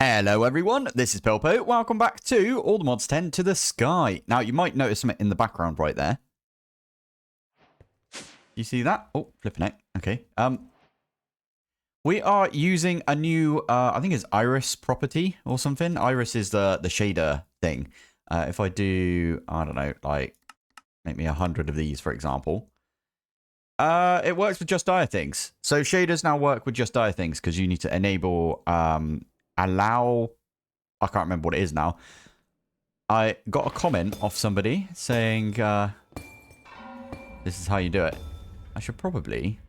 Hello everyone, this is Pilpoh. Welcome back to All the Mods 10 to the Sky. Now you might notice something in the background right there. You see that? Oh, flipping it. Okay. We are using a new, I think it's Iris property or something. Iris is the shader thing. If I do, I don't know, like make me 100 of these, for example. It works with just dire things. So shaders now work with just dire things because you need to enable, allow, I can't remember what it is now. I got a comment off somebody saying, this is how you do it. I should probably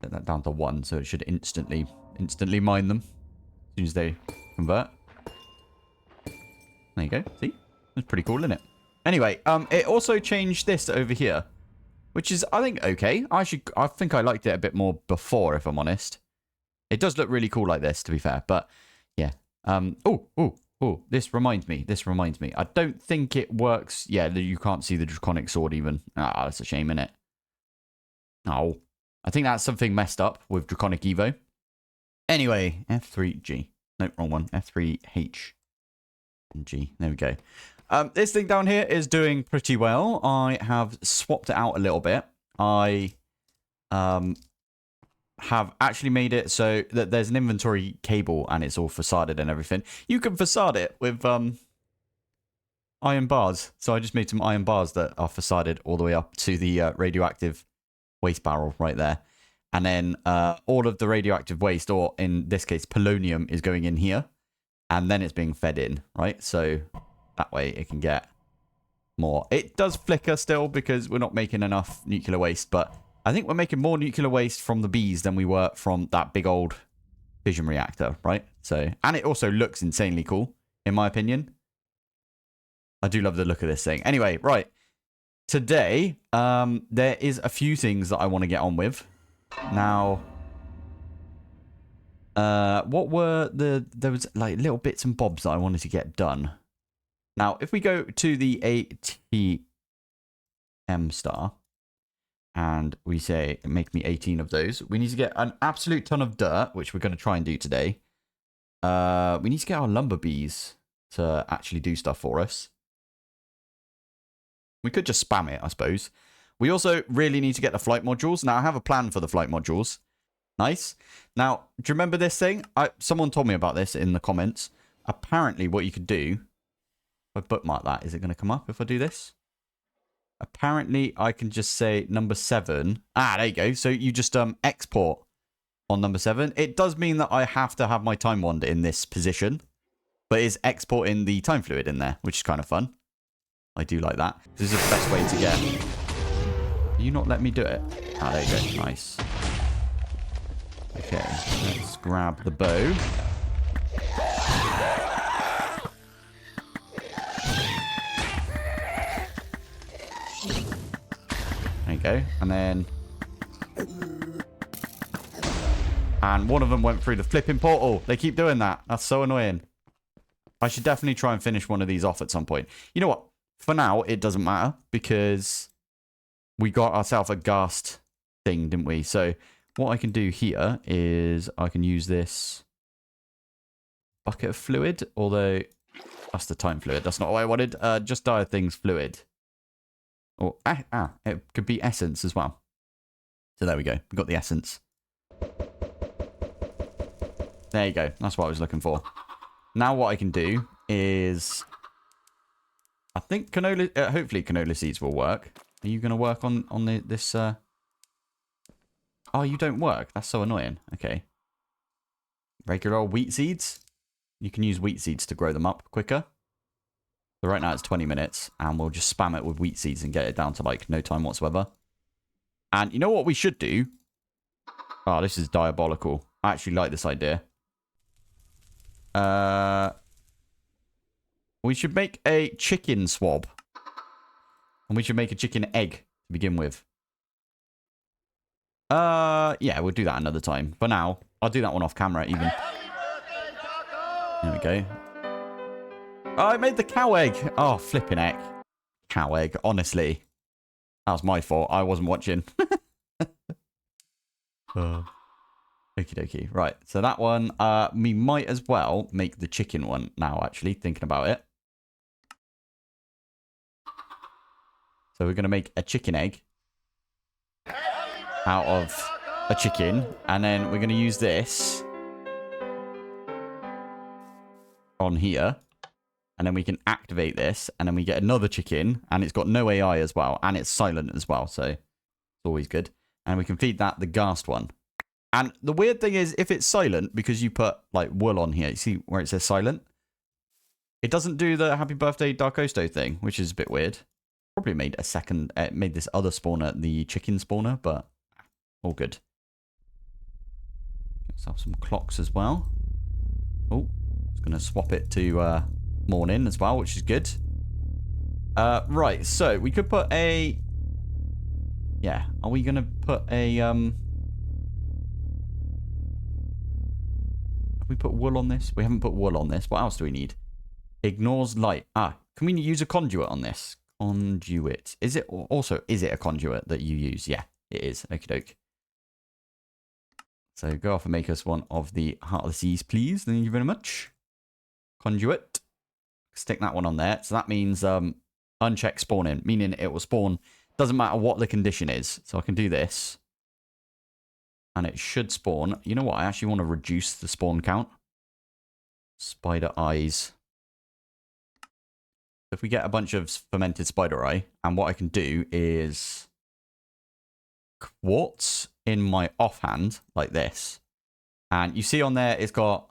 set that down to 1 so it should instantly mine them as soon as they convert. There you go. See? That's pretty cool, isn't it? Anyway, it also changed this over here, which is, I think, okay. I think I liked it a bit more before, if I'm honest. It does look really cool like this, to be fair. But, yeah. Oh, this reminds me. I don't think it works. Yeah, you can't see the draconic sword even. Ah, that's a shame, innit? Oh. I think that's something messed up with Draconic Evo. Anyway, F3G. No, wrong one. F3H and G. There we go. This thing down here is doing pretty well. I have swapped it out a little bit. I have actually made it so that there's an inventory cable and it's all facaded and everything. You can facade it with iron bars. So I just made some iron bars that are facaded all the way up to the radioactive waste barrel right there. And then all of the radioactive waste, or in this case, polonium, is going in here. And then it's being fed in, right? So that way it can get more. It does flicker still because we're not making enough nuclear waste, but I think we're making more nuclear waste from the bees than we were from that big old fission reactor, right? So, and it also looks insanely cool, in my opinion. I do love the look of this thing. Anyway, right. Today, there is a few things that I want to get on with. Now, what were there was like little bits and bobs that I wanted to get done. Now, if we go to the ATM Star and we say, make me 18 of those, we need to get an absolute ton of dirt, which we're going to try and do today. We need to get our lumber bees to actually do stuff for us. We could just spam it, I suppose. We also really need to get the flight modules. Now, I have a plan for the flight modules. Nice. Now, do you remember this thing? Someone told me about this in the comments. Apparently, what you could do... If I bookmark that, is it going to come up if I do this? Apparently, I can just say number 7. Ah, there you go. So you just export on number 7. It does mean that I have to have my time wand in this position. But it's exporting the time fluid in there, which is kind of fun. I do like that. This is the best way to get... Can you not let me do it? Ah, there you go. Nice. Okay, let's grab the bow. There you go. And then... And one of them went through the flipping portal. They keep doing that. That's so annoying. I should definitely try and finish one of these off at some point. You know what? For now, it doesn't matter because we got ourselves a ghast thing, didn't we? So what I can do here is I can use this bucket of fluid, although that's the time fluid. That's not what I wanted. Just dire things fluid. Or, it could be essence as well. So there we go. We got the essence. There you go. That's what I was looking for. Now what I can do is... I think canola, hopefully canola seeds will work. Are you going to work on this? Oh, you don't work. That's so annoying. Okay. Regular old wheat seeds. You can use wheat seeds to grow them up quicker. So right now it's 20 minutes. And we'll just spam it with wheat seeds and get it down to like no time whatsoever. And you know what we should do? Oh, this is diabolical. I actually like this idea. We should make a chicken swab. And we should make a chicken egg to begin with. Yeah, we'll do that another time. For now, I'll do that one off camera even. There we go. Oh, I made the cow egg. Oh, flipping heck. Cow egg, honestly. That was my fault. I wasn't watching. Okie dokie. Right. So that one, we might as well make the chicken one now, actually, thinking about it. So we're going to make a chicken egg out of a chicken. And then we're going to use this on here. And then we can activate this. And then we get another chicken. And it's got no AI as well. And it's silent as well. So it's always good. And we can feed that the ghast one. And the weird thing is, if it's silent, because you put like wool on here, you see where it says silent? It doesn't do the happy birthday Dark Osto thing, which is a bit weird. Probably made a second, made this other spawner the chicken spawner, but all good. Let's have some clocks as well. Oh, it's going to swap it to morning as well, which is good. Right, so we could put a... Yeah, are we going to put a... Have we put wool on this? We haven't put wool on this. What else do we need? Ignores light. Ah, can we use a conduit on this? Conduit. Is it a conduit that you use? Yeah, it is. Okie doke. So go off and make us one of the Heart of the Seas, please. Thank you very much. Conduit. Stick that one on there. So that means uncheck spawning, meaning it will spawn. Doesn't matter what the condition is. So I can do this. And it should spawn. You know what? I actually want to reduce the spawn count. Spider eyes. If we get a bunch of fermented spider eye, and what I can do is quartz in my offhand, like this. And you see on there, it's got,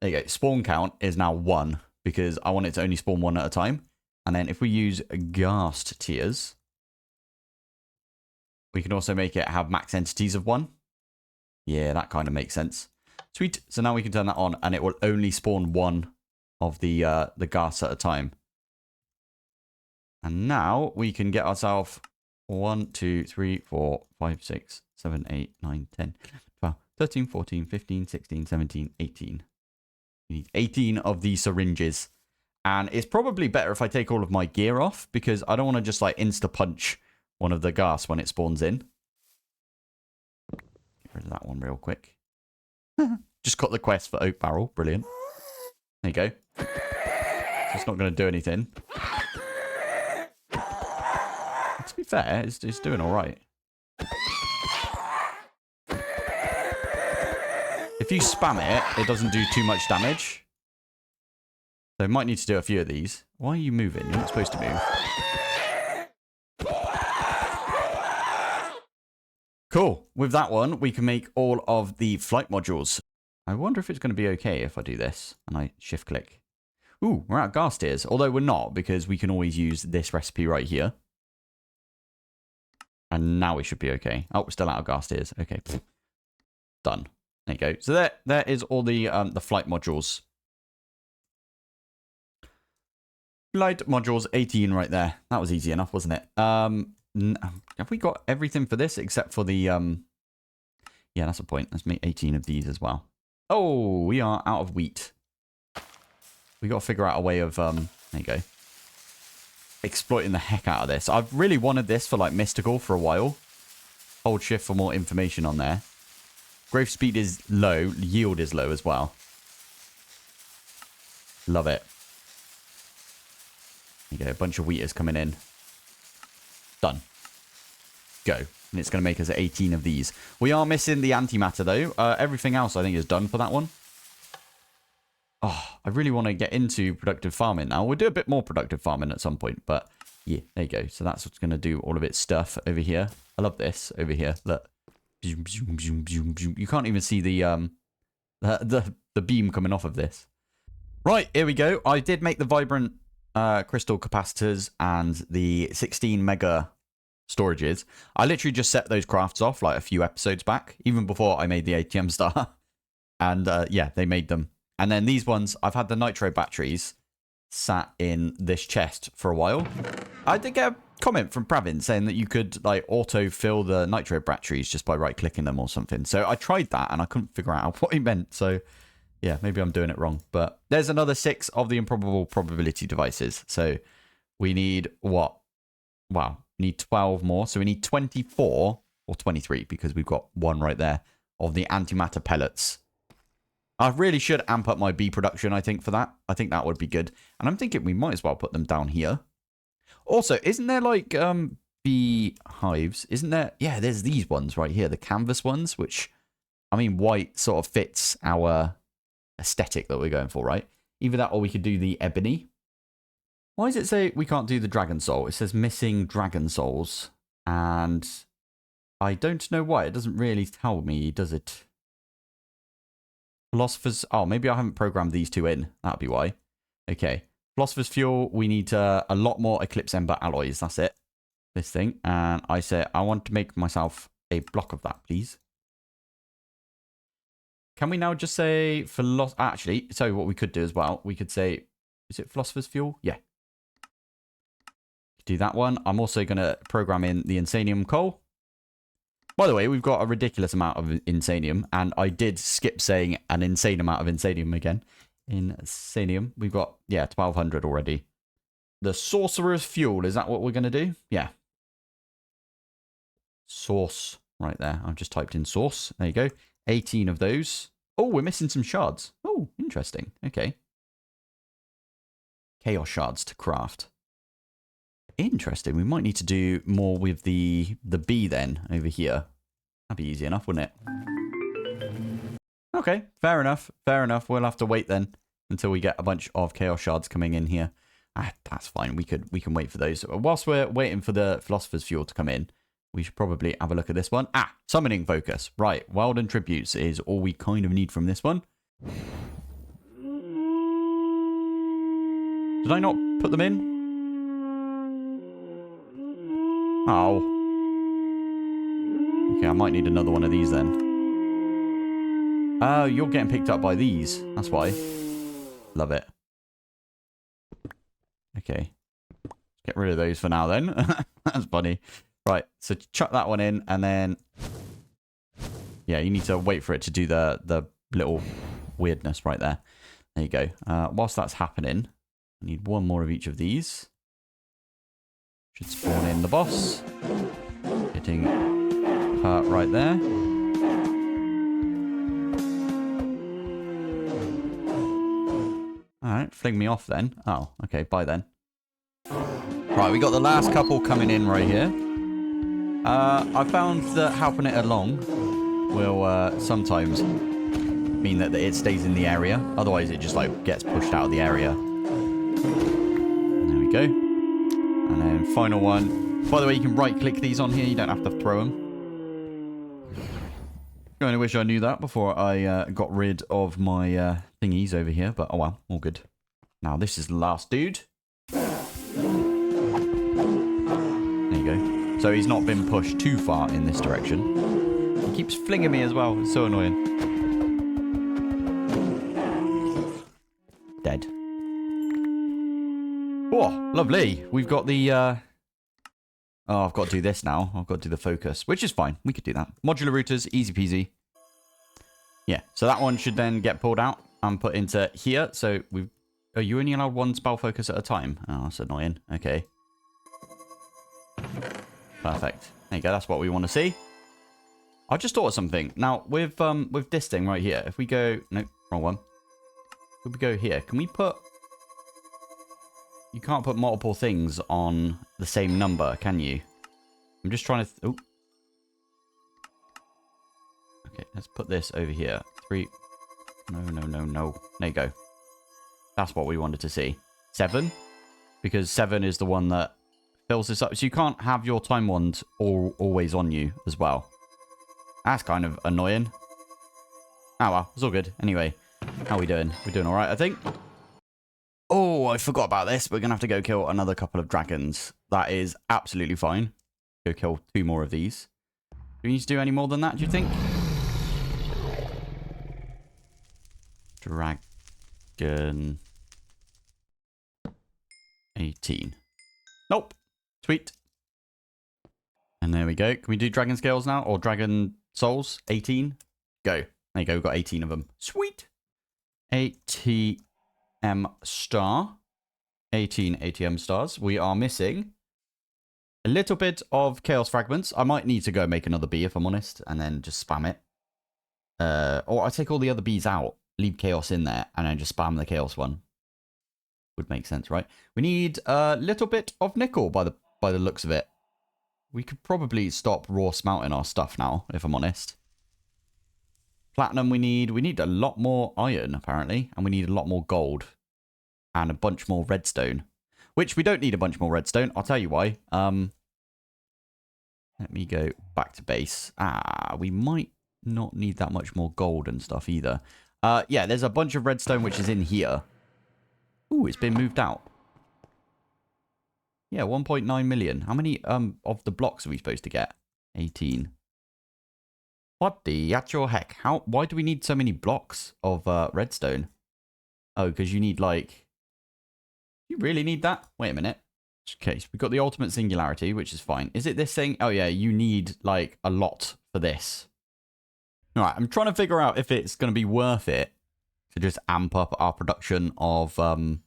there you go, spawn count is now 1, because I want it to only spawn 1 at a time. And then if we use ghast tiers, we can also make it have max entities of 1. Yeah, that kind of makes sense. Sweet. So now we can turn that on, and it will only spawn 1 of the ghast at a time. And now we can get ourselves 1, 2, 3, 4, 5, 6, 7, 8, 9, 10, 12, 13, 14, 15, 16, 17, 18. We need 18 of these syringes. And it's probably better if I take all of my gear off, because I don't want to just like insta-punch one of the ghast when it spawns in. Get rid of that one real quick. Just got the quest for Oak Barrel. Brilliant. There you go. So it's not going to do anything. To be fair, it's doing all right. If you spam it, it doesn't do too much damage. So I might need to do a few of these. Why are you moving? You're not supposed to move. Cool. With that one, we can make all of the flight modules. I wonder if it's going to be okay if I do this and I shift click. Ooh, we're out of ghast tiers. Although we're not, because we can always use this recipe right here. And now we should be okay. Oh, we're still out of ghast tiers. Okay. Done. There you go. So there is all the flight modules. Flight modules 18 right there. That was easy enough, wasn't it? Have we got everything for this except for the... Yeah, that's a point. Let's make 18 of these as well. Oh, we are out of wheat. We got to figure out a way of... there you go. Exploiting the heck out of this. I've really wanted this for like mystical for a while. Hold shift for more information on there. Growth speed is low. Yield is low as well. Love it. There you go. A bunch of wheat is coming in. Done. Go. And it's going to make us 18 of these. We are missing the antimatter though. Everything else I think is done for that one. Oh, I really want to get into productive farming now. We'll do a bit more productive farming at some point, but yeah, there you go. So that's what's going to do all of its stuff over here. I love this over here. Look. You can't even see the beam coming off of this. Right, here we go. I did make the vibrant crystal capacitors and the 16 mega storages. I literally just set those crafts off like a few episodes back, even before I made the ATM Star. And yeah, they made them. And then these ones, I've had the nitro batteries sat in this chest for a while. I did get a comment from Pravin saying that you could like auto fill the nitro batteries just by right clicking them or something. So I tried that and I couldn't figure out what he meant. So yeah, maybe I'm doing it wrong. But there's another 6 of the improbable probability devices. So we need what? Wow, we need 12 more. So we need 24 or 23 because we've got one right there of the antimatter pellets. I really should amp up my bee production, I think, for that. I think that would be good. And I'm thinking we might as well put them down here. Also, isn't there like bee hives? Isn't there? Yeah, there's these ones right here, the canvas ones, which, I mean, white sort of fits our aesthetic that we're going for, right? Either that or we could do the ebony. Why does it say we can't do the dragon soul? It says missing dragon souls. And I don't know why. It doesn't really tell me, does it? Philosopher's... Oh, maybe I haven't programmed these two in. That'd be why. Okay. Philosopher's Fuel. We need a lot more Eclipse Ember alloys. That's it. This thing. And I say I want to make myself a block of that, please. Can we now just say... Actually, tell you what we could do as well. We could say... Is it Philosopher's Fuel? Yeah. Do that one. I'm also going to program in the Insanium coal. By the way, we've got a ridiculous amount of Insanium, and I did skip saying an insane amount of Insanium again. Insanium. We've got, yeah, 1,200 already. The Sorcerer's Fuel, is that what we're going to do? Yeah. Source, right there. I've just typed in source. There you go. 18 of those. Oh, we're missing some shards. Oh, interesting. Okay. Chaos shards to craft. Interesting. We might need to do more with the bee then over here. That'd be easy enough, wouldn't it? Okay, fair enough. Fair enough. We'll have to wait then until we get a bunch of chaos shards coming in here. That's fine. We can wait for those. Whilst we're waiting for the Philosopher's Fuel to come in, we should probably have a look at this one. Summoning focus. Right. Wild and Tributes is all we kind of need from this one. Did I not put them in? Oh. Okay, I might need another one of these then. Oh, you're getting picked up by these. That's why. Love it. Okay. Get rid of those for now then. That's funny. Right, so chuck that one in and then... Yeah, you need to wait for it to do the little weirdness right there. There you go. Whilst that's happening, I need one more of each of these. Should spawn in the boss. Getting hurt right there. Alright, fling me off then. Oh, okay, bye then. Right, we got the last couple coming in right here. I found that helping it along will sometimes mean that it stays in the area. Otherwise, it just like gets pushed out of the area. There we go. And then final one. By the way, you can right-click these on here. You don't have to throw them. I only wish I knew that before I got rid of my thingies over here. But oh well, all good. Now this is the last dude. There you go. So he's not been pushed too far in this direction. He keeps flinging me as well. It's so annoying. Dead. Oh, lovely. We've got the... Oh, I've got to do this now. I've got to do the focus, which is fine. We could do that. Modular routers, easy peasy. Yeah, so that one should then get pulled out and put into here. So we've... Oh, you only allowed one spell focus at a time. Oh, that's annoying. Okay. Perfect. There you go. That's what we want to see. I just thought of something. Now, with this thing right here, if we go... Nope, wrong one. If we go here, can we put... You can't put multiple things on the same number, can you? I'm just trying to... Oh. Okay, let's put this over here. 3... No. There you go. That's what we wanted to see. 7. Because 7 is the one that fills this up. So you can't have your time wand always on you as well. That's kind of annoying. Oh well, it's all good. Anyway, how are we doing? We're doing alright, I think. Oh, I forgot about this. We're going to have to go kill another couple of dragons. That is absolutely fine. Go kill 2 more of these. Do we need to do any more than that, do you think? Dragon 18. Nope. Sweet. And there we go. Can we do dragon scales now? Or dragon souls? 18. Go. There you go. We've got 18 of them. Sweet. ATM Star. 18 ATM stars. We are missing a little bit of chaos fragments. I might need to go make another bee if I'm honest. And then just spam it. Or I take all the other bees out, leave chaos in there, and then just spam the chaos one. Would make sense, right? We need a little bit of nickel by the looks of it. We could probably stop raw smelting our stuff now, if I'm honest. Platinum we need a lot more iron, apparently, and we need a lot more gold. And a bunch more redstone. Which we don't need a bunch more redstone, I'll tell you why. Let me go back to base. We might not need that much more gold and stuff either. Yeah, there's a bunch of redstone which is in here. Ooh, it's been moved out. Yeah, 1.9 million. How many of the blocks are we supposed to get? 18. What the actual heck? Why do we need so many blocks of redstone? Oh, because you need like... You really need that? Wait a minute. Okay, so we've got the ultimate singularity, which is fine. Is it this thing? Oh yeah, you need like a lot for this. All right, I'm trying to figure out if it's going to be worth it to just amp up our production of yeah,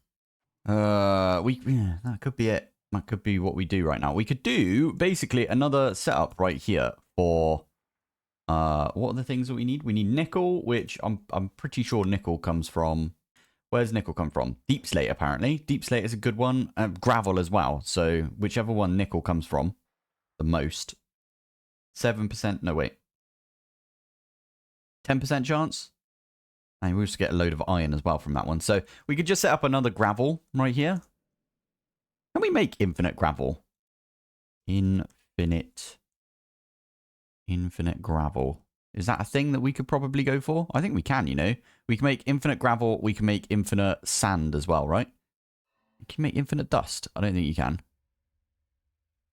that could be it. That could be what we do right now. We could do basically another setup right here for what are the things that we need? We need nickel, which I'm pretty sure nickel comes from. Where's nickel come from? Deep slate, apparently. Deep slate is a good one. Gravel as well. So whichever one nickel comes from the most. 7%. No, wait. 10% chance? And we'll just get a load of iron as well from that one. So we could just set up another gravel right here. Can we make infinite gravel? Infinite gravel. Is that a thing that we could probably go for? I think we can, you know. We can make infinite gravel. We can make infinite sand as well, right? You can make infinite dust. I don't think you can.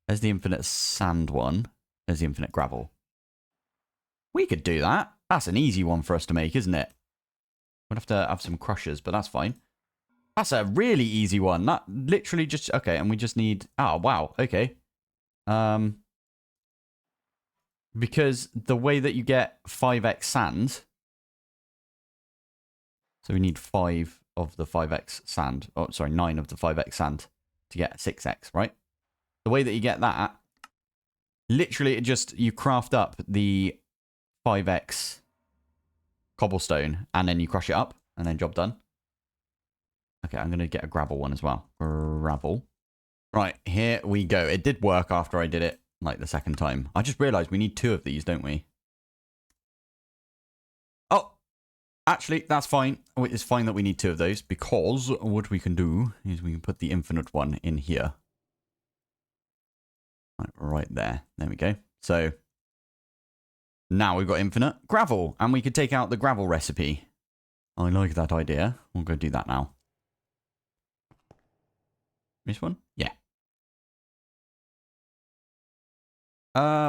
There's the infinite sand one. There's the infinite gravel. We could do that. That's an easy one for us to make, isn't it? We'd have to have some crushers, but that's fine. That's a really easy one. That literally just... Okay, and we just need... Oh, wow. Okay. Because the way that you get 5x sand... So we need 5 of the 5x sand. Oh, sorry, 9 of the 5x sand to get 6x, right? The way that you get that... Literally, it just... You craft up the 5x cobblestone, and then you crush it up, and then job done. Okay, I'm going to get a gravel one as well. Gravel. Right, here we go. It did work after I did it, like, the second time. I just realized we need 2 of these, don't we? Oh, actually, that's fine. It's fine that we need 2 of those, because what we can do is we can put the infinite one in here. Right there. There we go. So, now we've got infinite gravel, and we could take out the gravel recipe. I like that idea. We'll go do that now. This one? Yeah.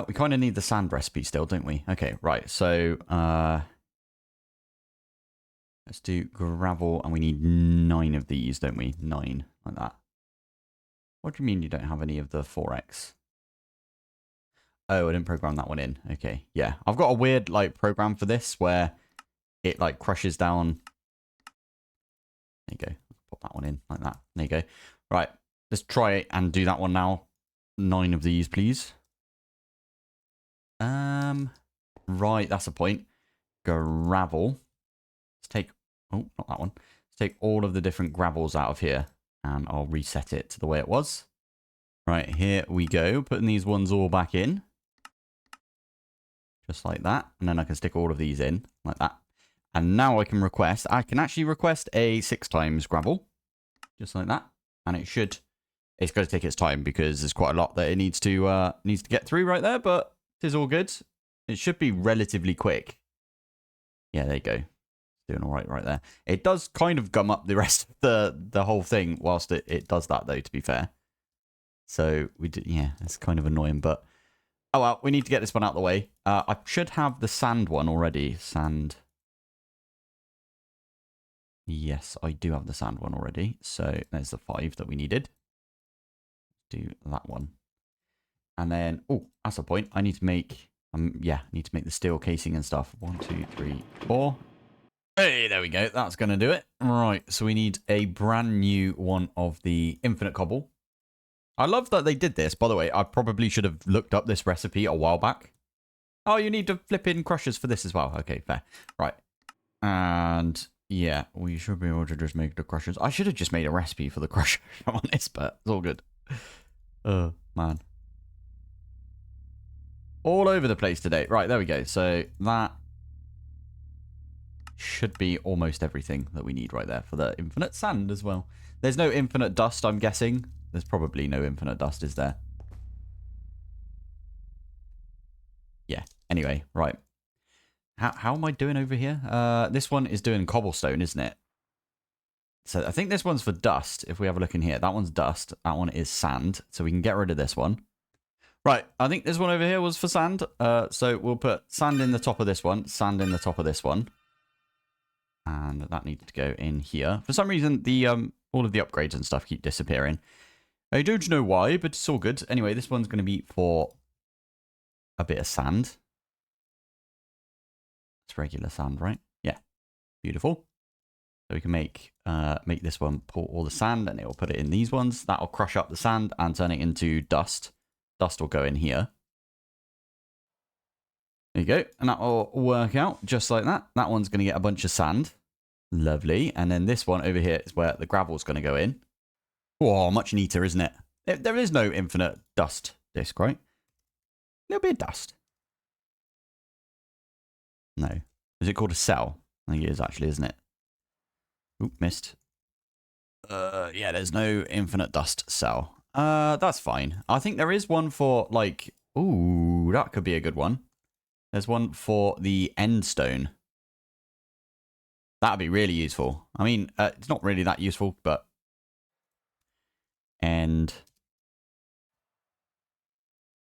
We kind of need the sand recipe still, don't we? Okay, right. So, let's do gravel, and we need 9 of these, don't we? 9, like that. What do you mean you don't have any of the 4x? Oh, I didn't program that one in. Okay, yeah. I've got a weird, like, program for this where it, like, crushes down. There you go. Pop that one in like that. There you go. Right. Let's try it and do that one now. 9 of these, please. Right, that's a point. Gravel. Let's take... Oh, not that one. Let's take all of the different gravels out of here. And I'll reset it to the way it was. Right, here we go. Putting these ones all back in. Just like that. And then I can stick all of these in. Like that. And now I can request... I can actually request a 6 times gravel. Just like that. And it should... It's going to take its time because there's quite a lot that it needs to get through right there, but it is all good. It should be relatively quick. Yeah, there you go. Doing all right there. It does kind of gum up the rest of the whole thing whilst it does that, though, to be fair. So, yeah, it's kind of annoying, but... Oh, well, we need to get this one out of the way. I should have the sand one already. Sand. Yes, I do have the sand one already. So, there's the 5 that we needed. Do that one. And then, oh, that's a point. I need to make, yeah, need to make the steel casing and stuff. 1, 2, 3, 4. Hey, there we go. That's going to do it. Right, so we need a brand new one of the infinite cobble. I love that they did this. By the way, I probably should have looked up this recipe a while back. Oh, you need to flip in crushers for this as well. Okay, fair. Right. And yeah, we should be able to just make the crushers. I should have just made a recipe for the crusher, if I'm honest, but it's all good. Oh, man. All over the place today. Right, there we go. So that should be almost everything that we need right there for the infinite sand as well. There's no infinite dust, I'm guessing. There's probably no infinite dust, is there? Yeah. Anyway, right. How am I doing over here? This one is doing cobblestone, isn't it? So I think this one's for dust. If we have a look in here, that one's dust. That one is sand. So we can get rid of this one. Right. I think this one over here was for sand. So we'll put sand in the top of this one. Sand in the top of this one. And that needs to go in here. For some reason, the all of the upgrades and stuff keep disappearing. I don't know why, but it's all good. Anyway, this one's going to be for a bit of sand. It's regular sand, right? Yeah. Beautiful. So we can make this one pull all the sand, and it will put it in these ones. That'll crush up the sand and turn it into dust. Dust will go in here. There you go. And that will work out just like that. That one's going to get a bunch of sand. Lovely. And then this one over here is where the gravel's going to go in. Oh, much neater, isn't it? There is no infinite dust disc, right? A little bit of dust. No. Is it called a cell? I think it is actually, isn't it? Oop, missed. Yeah, there's no infinite dust cell. That's fine. I think there is one for, like... Ooh, that could be a good one. There's one for the end stone. That'd be really useful. I mean, it's not really that useful, but... End.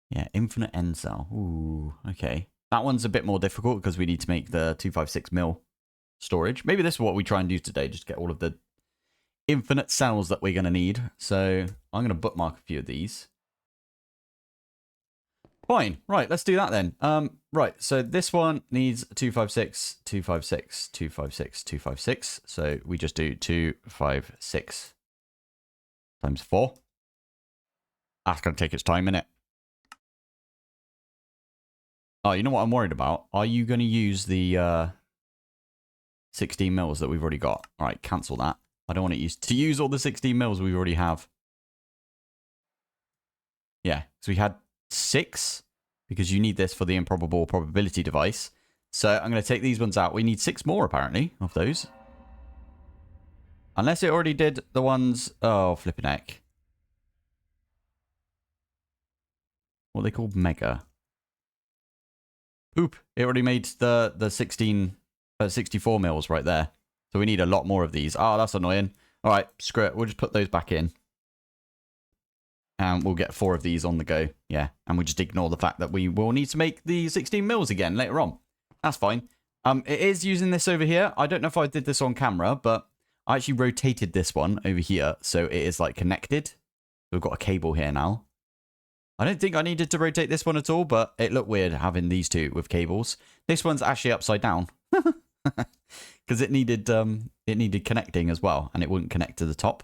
Yeah, infinite end cell. Ooh, okay. That one's a bit more difficult because we need to make the 256 mil storage. Maybe this is what we try and do today, just get all of the infinite cells that we're going to need. So I'm going to bookmark a few of these. Fine. Right, let's do that then. Right, so this one needs 256, 256, 256, 256. So we just do 256 times 4. That's going to take its time, innit? Oh, you know what I'm worried about? Are you going to use the 16 mils that we've already got? All right, cancel that. I don't want it to use all the 16 mils we already have. Yeah, so we had 6 because you need this for the improbable probability device. So I'm going to take these ones out. We need 6 more, apparently, of those. Unless it already did the ones... Oh, flipping heck. What are they called? Mega. Oop, it already made the 64 mils right there. So we need a lot more of these. Oh, that's annoying. All right, screw it. We'll just put those back in. And we'll get 4 of these on the go. Yeah, and we'll just ignore the fact that we will need to make the 16 mils again later on. That's fine. It is using this over here. I don't know if I did this on camera, but I actually rotated this one over here. So it is like connected. We've got a cable here now. I don't think I needed to rotate this one at all, but it looked weird having these two with cables. This one's actually upside down because it needed connecting as well, and it wouldn't connect to the top.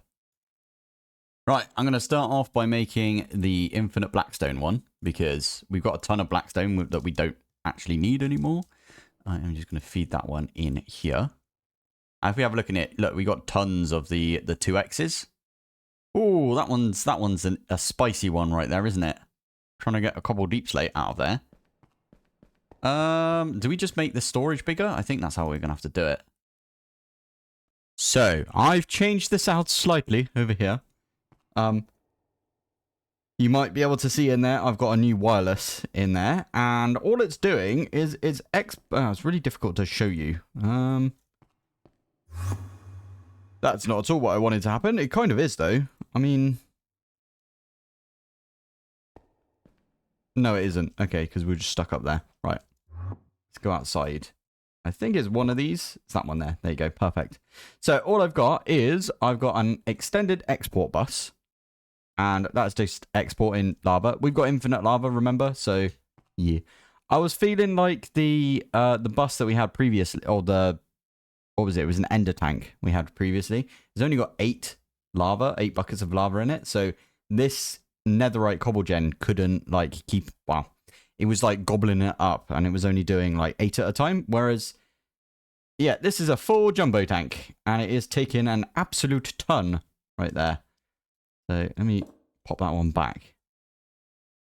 Right, I'm going to start off by making the infinite blackstone one because we've got a ton of blackstone that we don't actually need anymore. I'm just going to feed that one in here. And if we have a look in it, look, we got tons of the 2X's. Oh, that one's a spicy one right there, isn't it? Trying to get a cobble deep slate out of there. Do we just make the storage bigger? I think that's how we're going to have to do it. So, I've changed this out slightly over here. You might be able to see in there, I've got a new wireless in there. And all it's doing is it's really difficult to show you. That's not at all what I wanted to happen. It kind of is, though. I mean... No, it isn't. Okay, because we're just stuck up there. Right. Let's go outside. I think it's one of these. It's that one there. There you go. Perfect. So all I've got is I've got an extended export bus. And that's just exporting lava. We've got infinite lava, remember? So, yeah. I was feeling like the bus that we had previously, or the... What was it? It was an ender tank we had previously. It's only got 8 buckets of lava in it. So this netherite cobble gen couldn't like keep, well, it was like gobbling it up, and it was only doing like 8 at a time. Whereas, yeah, this is a full jumbo tank, and it is taking an absolute ton right there. So let me pop that one back.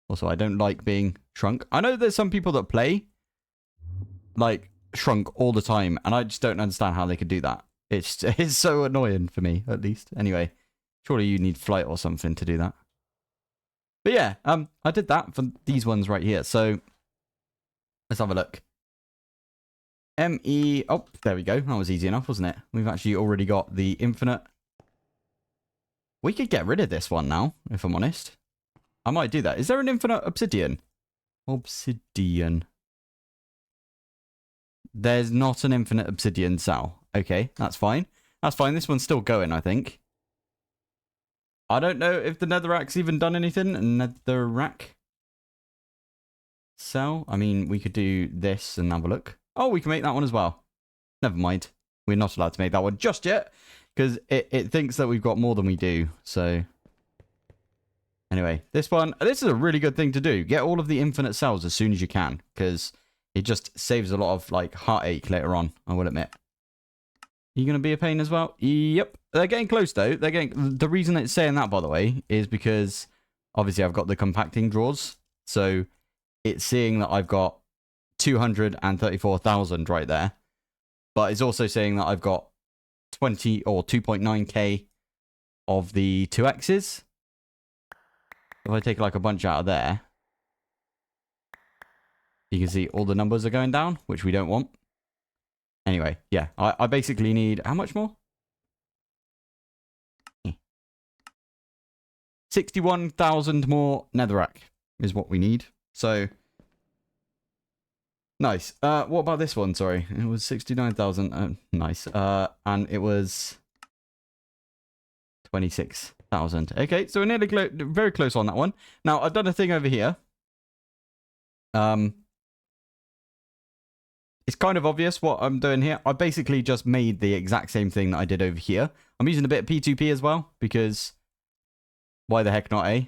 Also, I don't like being shrunk. I know there's some people that play like shrunk all the time, and I just don't understand how they could do that. It's so annoying for me, at least. Anyway, surely you need flight or something to do that. But yeah, I did that for these ones right here. So let's have a look. ME. Oh, there we go. That was easy enough, wasn't it? We've actually already got the infinite. We could get rid of this one now, if I'm honest. I might do that. Is there an infinite obsidian? Obsidian. There's not an infinite obsidian cell. Okay, that's fine. That's fine. This one's still going, I think. I don't know if the netherrack's even done anything. Netherrack cell. I mean, we could do this and have a look. Oh, we can make that one as well. Never mind. We're not allowed to make that one just yet, because it thinks that we've got more than we do. So anyway, this is a really good thing to do. Get all of the infinite cells as soon as you can, because it just saves a lot of like heartache later on, I will admit. You going to be a pain as well? Yep. They're getting close though. The reason it's saying that, by the way, is because obviously I've got the compacting drawers. So it's seeing that I've got 234,000 right there. But it's also saying that I've got 20 or 2.9k of the 2x's. If I take like a bunch out of there, you can see all the numbers are going down, which we don't want. Anyway, yeah, I basically need how much more? 61,000 more netherrack is what we need. So nice. What about this one? Sorry, it was 69,000. Nice. And it was 26,000. Okay, so we're nearly very close on that one. Now I've done a thing over here. It's kind of obvious what I'm doing here. I basically just made the exact same thing that I did over here. I'm using a bit of P2P as well, because why the heck not, eh?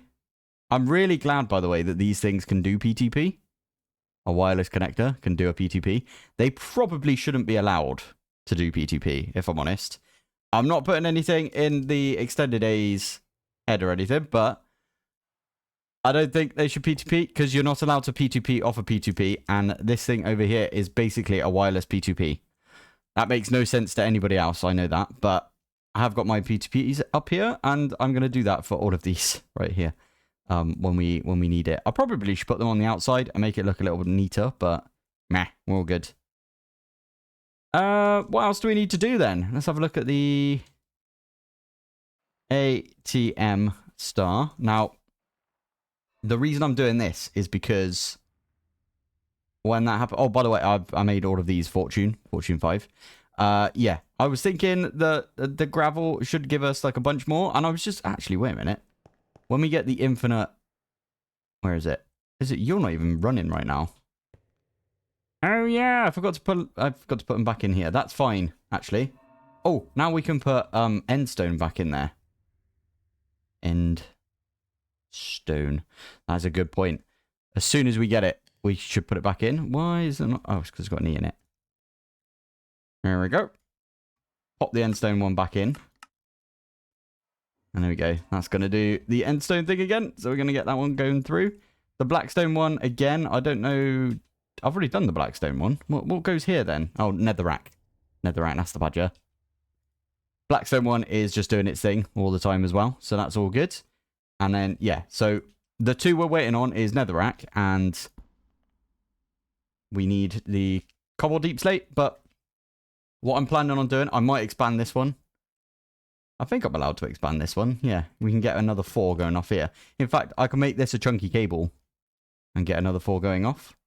I'm really glad, by the way, that these things can do P2P. A wireless connector can do a P2P. They probably shouldn't be allowed to do P2P, if I'm honest. I'm not putting anything in the extended A's head or anything, but I don't think they should P2P, because you're not allowed to P2P off a P2P, and this thing over here is basically a wireless P2P. That makes no sense to anybody else, I know that, but I have got my P2Ps up here, and I'm going to do that for all of these right here when we need it. I probably should put them on the outside and make it look a little bit neater, but meh, we're all good. What else do we need to do then? Let's have a look at the ATM Star. Now, the reason I'm doing this is because when that happened... Oh, by the way, I made all of these Fortune 5. Yeah, I was thinking that the gravel should give us like a bunch more. And I was just... Actually, wait a minute. When we get the infinite... Where is it? You're not even running right now. Oh, yeah. I forgot to put them back in here. That's fine, actually. Oh, now we can put endstone back in there. Stone. That's a good point. As soon as we get it, we should put it back in. Why is it not? Oh, it's because it's got an E in it. There we go. Pop the endstone one back in. And there we go. That's going to do the endstone thing again. So we're going to get that one going through. The blackstone one, again, I don't know. I've already done the blackstone one. What goes here then? Oh, netherrack. Netherrack, that's the badger. Blackstone one is just doing its thing all the time as well. So that's all good. And then, yeah, so the two we're waiting on is netherrack, and we need the cobble deep slate. But what I'm planning on doing, I might expand this one. I think I'm allowed to expand this one. Yeah, we can get another 4 going off here. In fact, I can make this a chunky cable and get another 4 going off.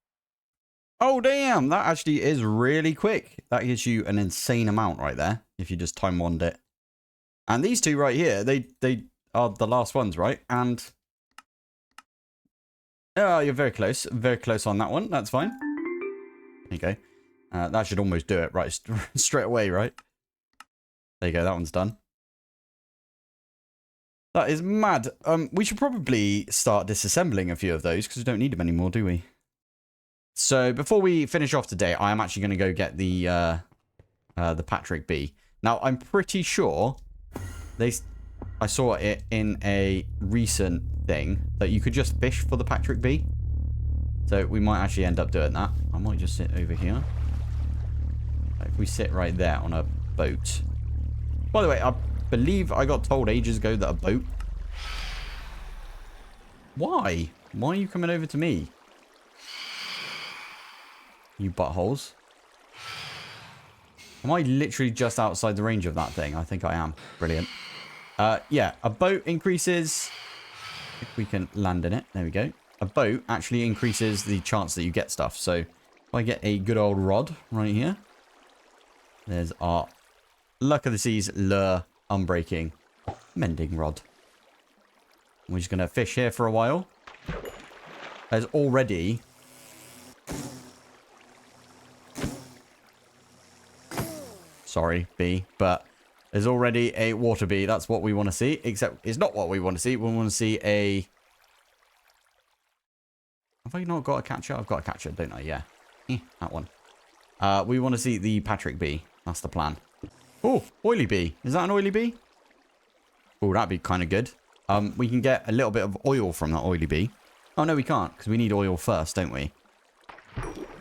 Oh, damn, that actually is really quick. That gives you an insane amount right there, if you just time wand it. And these two right here, they are the last ones, right? And oh, you're very close on that one. That's fine. There you go. That should almost do it right straight away, right? There you go. That one's done. That is mad. We should probably start disassembling a few of those because we don't need them anymore, do we? So before we finish off today, I am actually going to go get the Patrick B. Now, I'm pretty sure I saw it in a recent thing that you could just fish for the Patrick B. So we might actually end up doing that. I might just sit over here. If we sit right there on a boat. By the way, I believe I got told ages ago that a boat... Why? Why are you coming over to me? You buttholes. Am I literally just outside the range of that thing? I think I am. Brilliant. Yeah, a boat increases... If we can land in it. There we go. A boat actually increases the chance that you get stuff. So, if I get a good old rod right here. There's our Luck of the Seas lure unbreaking mending rod. We're just going to fish here for a while. There's already... Sorry, bee, but there's already a water bee. That's what we want to see, except it's not what we want to see. We want to see a... Have I not got a catcher? I've got a catcher, don't I? Yeah. That one. We want to see the Patrick bee. That's the plan. Oh, oily bee. Is that an oily bee? Oh, that'd be kind of good. We can get a little bit of oil from that oily bee. Oh, no, we can't, because we need oil first, don't we?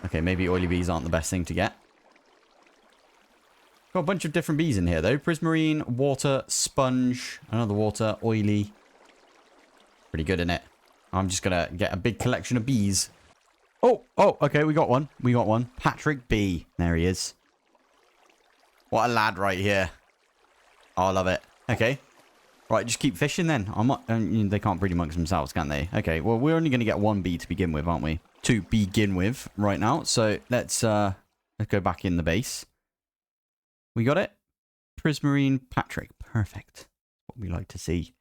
Okay, maybe oily bees aren't the best thing to get. Got a bunch of different bees in here, though. Prismarine, water, sponge, another water, oily. Pretty good, isn't it? I'm just going to get a big collection of bees. Oh, okay, we got one. We got one. Patrick B. There he is. What a lad right here. Oh, I love it. Okay. Right, just keep fishing then. They can't breed amongst themselves, can they? Okay, well, we're only going to get one bee to begin with, aren't we? To begin with right now. So let's go back in the base. We got it. Prismarine Patrick. Perfect. What we like to see.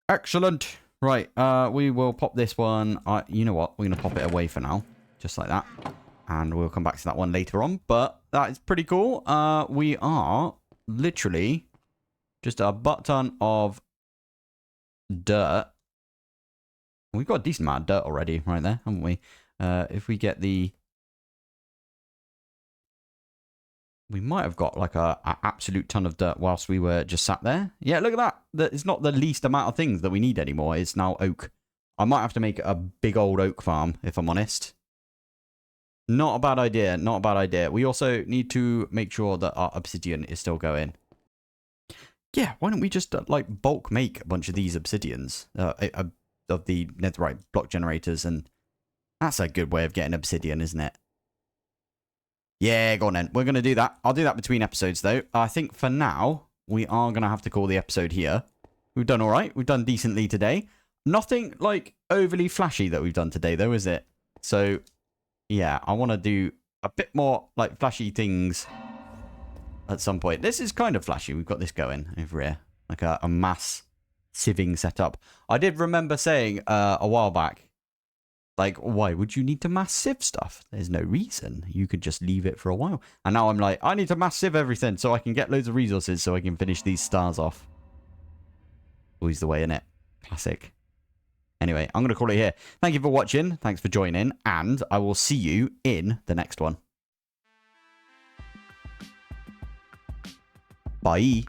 Excellent. Right, we will pop this one. You know what? We're going to pop it away for now. Just like that. And we'll come back to that one later on. But that is pretty cool. We are literally just a butt ton of dirt. We've got a decent amount of dirt already right there, haven't we? If we get the... We might have got like a absolute ton of dirt whilst we were just sat there. Yeah, look at that. It's not the least amount of things that we need anymore. It's now oak. I might have to make a big old oak farm, if I'm honest. Not a bad idea. Not a bad idea. We also need to make sure that our obsidian is still going. Yeah, why don't we just like bulk make a bunch of these obsidians of the netherite block generators, and that's a good way of getting obsidian, isn't it? Yeah, go on then. We're going to do that. I'll do that between episodes, though. I think for now, we are going to have to call the episode here. We've done all right. We've done decently today. Nothing, like, overly flashy that we've done today, though, is it? So, yeah, I want to do a bit more, like, flashy things at some point. This is kind of flashy. We've got this going over here. Like a mass sieving setup. I did remember saying a while back, like, why would you need to mass sieve stuff? There's no reason. You could just leave it for a while. And now I'm like, I need to mass sieve everything so I can get loads of resources so I can finish these stars off. Always the way, innit? Classic. Anyway, I'm going to call it here. Thank you for watching. Thanks for joining. And I will see you in the next one. Bye.